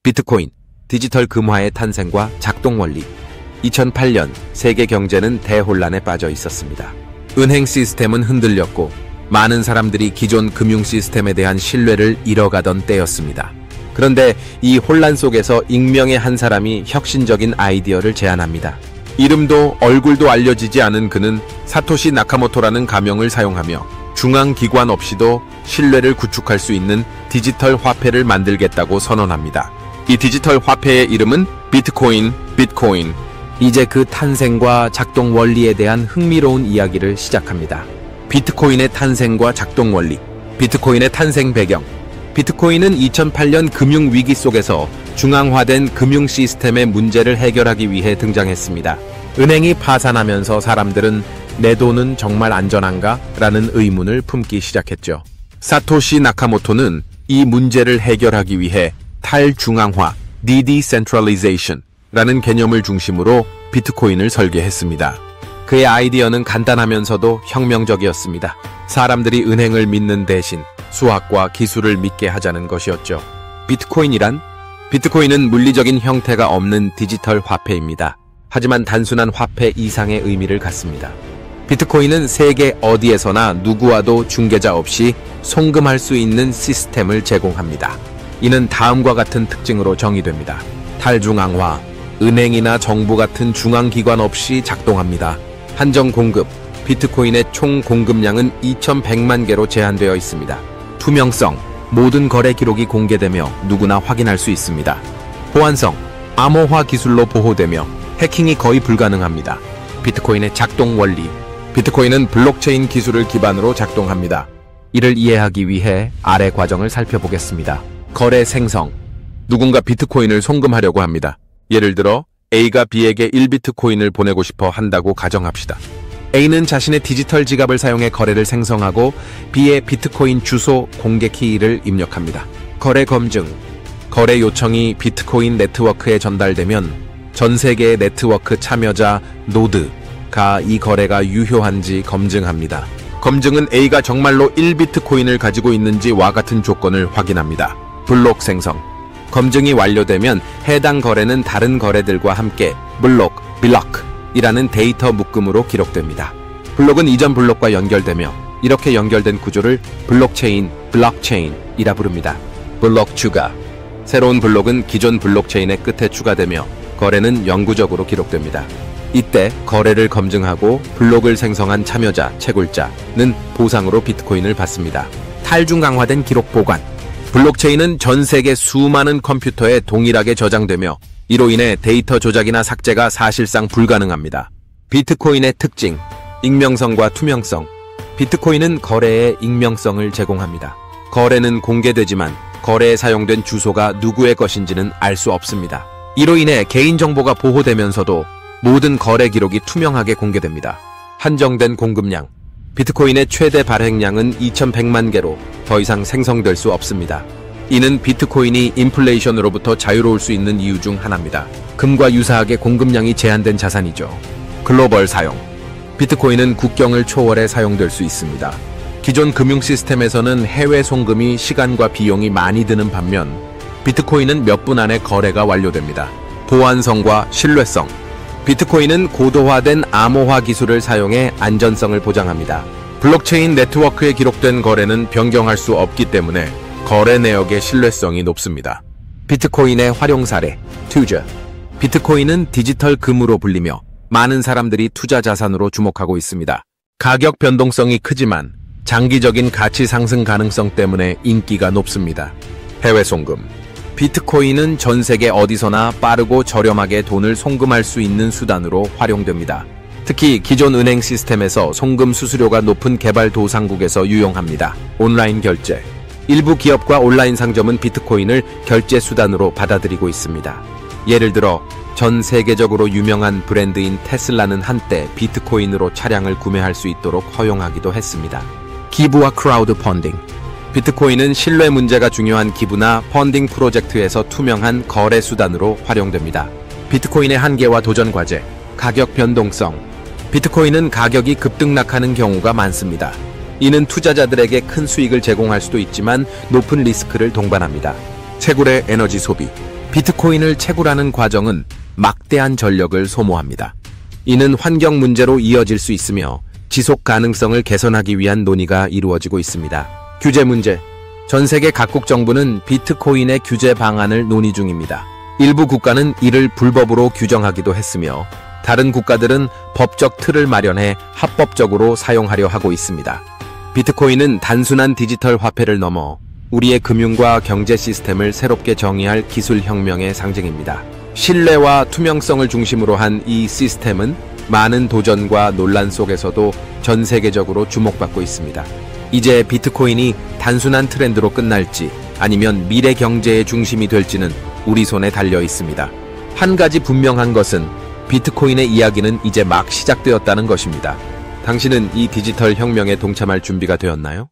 비트코인, 디지털 금화의 탄생과 작동 원리. 2008년 세계 경제는 대혼란에 빠져 있었습니다. 은행 시스템은 흔들렸고 많은 사람들이 기존 금융 시스템에 대한 신뢰를 잃어가던 때였습니다. 그런데 이 혼란 속에서 익명의 한 사람이 혁신적인 아이디어를 제안합니다. 이름도 얼굴도 알려지지 않은 그는 사토시 나카모토라는 가명을 사용하며 중앙기관 없이도 신뢰를 구축할 수 있는 디지털 화폐를 만들겠다고 선언합니다. 이 디지털 화폐의 이름은 비트코인. 이제 그 탄생과 작동 원리에 대한 흥미로운 이야기를 시작합니다. 비트코인의 탄생과 작동 원리. 비트코인의 탄생 배경. 비트코인은 2008년 금융위기 속에서 중앙화된 금융 시스템의 문제를 해결하기 위해 등장했습니다. 은행이 파산하면서 사람들은 내 돈은 정말 안전한가? 라는 의문을 품기 시작했죠. 사토시 나카모토는 이 문제를 해결하기 위해 탈중앙화, decentralization 라는 개념을 중심으로 비트코인을 설계했습니다. 그의 아이디어는 간단하면서도 혁명적이었습니다. 사람들이 은행을 믿는 대신 수학과 기술을 믿게 하자는 것이었죠. 비트코인은 물리적인 형태가 없는 디지털 화폐입니다. 하지만 단순한 화폐 이상의 의미를 갖습니다. 비트코인은 세계 어디에서나 누구와도 중개자 없이 송금할 수 있는 시스템을 제공합니다. 이는 다음과 같은 특징으로 정의됩니다. 탈중앙화, 은행이나 정부 같은 중앙기관 없이 작동합니다. 한정 공급, 비트코인의 총 공급량은 2100만 개로 제한되어 있습니다. 투명성, 모든 거래 기록이 공개되며 누구나 확인할 수 있습니다. 보안성, 암호화 기술로 보호되며 해킹이 거의 불가능합니다. 비트코인의 작동 원리. 비트코인은 블록체인 기술을 기반으로 작동합니다. 이를 이해하기 위해 아래 과정을 살펴보겠습니다. 거래 생성. 누군가 비트코인을 송금하려고 합니다. 예를 들어 A가 B에게 1비트코인을 보내고 싶어 한다고 가정합시다. A는 자신의 디지털 지갑을 사용해 거래를 생성하고 B의 비트코인 주소 공개 키를 입력합니다. 거래 검증. 거래 요청이 비트코인 네트워크에 전달되면 전 세계의 네트워크 참여자 노드가 이 거래가 유효한지 검증합니다. 검증은 A가 정말로 1비트코인을 가지고 있는지와 같은 조건을 확인합니다. 블록 생성. 검증이 완료되면 해당 거래는 다른 거래들과 함께 블록이라는 데이터 묶음으로 기록됩니다. 블록은 이전 블록과 연결되며 이렇게 연결된 구조를 블록체인이라 부릅니다. 블록 추가. 새로운 블록은 기존 블록체인의 끝에 추가되며 거래는 영구적으로 기록됩니다. 이때 거래를 검증하고 블록을 생성한 참여자, 채굴자는 보상으로 비트코인을 받습니다. 탈중앙화된 기록 보관. 블록체인은 전 세계 수많은 컴퓨터에 동일하게 저장되며 이로 인해 데이터 조작이나 삭제가 사실상 불가능합니다. 비트코인의 특징, 익명성과 투명성. 비트코인은 거래의 익명성을 제공합니다. 거래는 공개되지만 거래에 사용된 주소가 누구의 것인지는 알 수 없습니다. 이로 인해 개인정보가 보호되면서도 모든 거래 기록이 투명하게 공개됩니다. 한정된 공급량. 비트코인의 최대 발행량은 2100만 개로 더 이상 생성될 수 없습니다. 이는 비트코인이 인플레이션으로부터 자유로울 수 있는 이유 중 하나입니다. 금과 유사하게 공급량이 제한된 자산이죠. 글로벌 사용. 비트코인은 국경을 초월해 사용될 수 있습니다. 기존 금융 시스템에서는 해외 송금이 시간과 비용이 많이 드는 반면 비트코인은 몇 분 안에 거래가 완료됩니다. 보안성과 신뢰성. 비트코인은 고도화된 암호화 기술을 사용해 안전성을 보장합니다. 블록체인 네트워크에 기록된 거래는 변경할 수 없기 때문에 거래 내역의 신뢰성이 높습니다. 비트코인의 활용 사례, 투자. 비트코인은 디지털 금으로 불리며 많은 사람들이 투자 자산으로 주목하고 있습니다. 가격 변동성이 크지만 장기적인 가치 상승 가능성 때문에 인기가 높습니다. 해외 송금. 비트코인은 전 세계 어디서나 빠르고 저렴하게 돈을 송금할 수 있는 수단으로 활용됩니다. 특히 기존 은행 시스템에서 송금 수수료가 높은 개발도상국에서 유용합니다. 온라인 결제. 일부 기업과 온라인 상점은 비트코인을 결제 수단으로 받아들이고 있습니다. 예를 들어 전 세계적으로 유명한 브랜드인 테슬라는 한때 비트코인으로 차량을 구매할 수 있도록 허용하기도 했습니다. 기부와 크라우드 펀딩. 비트코인은 신뢰 문제가 중요한 기부나 펀딩 프로젝트에서 투명한 거래 수단으로 활용됩니다. 비트코인의 한계와 도전 과제, 가격 변동성. 비트코인은 가격이 급등락하는 경우가 많습니다. 이는 투자자들에게 큰 수익을 제공할 수도 있지만 높은 리스크를 동반합니다. 채굴의 에너지 소비. 비트코인을 채굴하는 과정은 막대한 전력을 소모합니다. 이는 환경 문제로 이어질 수 있으며 지속 가능성을 개선하기 위한 논의가 이루어지고 있습니다. 규제 문제. 전 세계 각국 정부는 비트코인의 규제 방안을 논의 중입니다. 일부 국가는 이를 불법으로 규정하기도 했으며 다른 국가들은 법적 틀을 마련해 합법적으로 사용하려 하고 있습니다. 비트코인은 단순한 디지털 화폐를 넘어 우리의 금융과 경제 시스템을 새롭게 정의할 기술 혁명의 상징입니다. 신뢰와 투명성을 중심으로 한 이 시스템은 많은 도전과 논란 속에서도 전 세계적으로 주목받고 있습니다. 이제 비트코인이 단순한 트렌드로 끝날지 아니면 미래 경제의 중심이 될지는 우리 손에 달려 있습니다. 한 가지 분명한 것은 비트코인의 이야기는 이제 막 시작되었다는 것입니다. 당신은 이 디지털 혁명에 동참할 준비가 되었나요?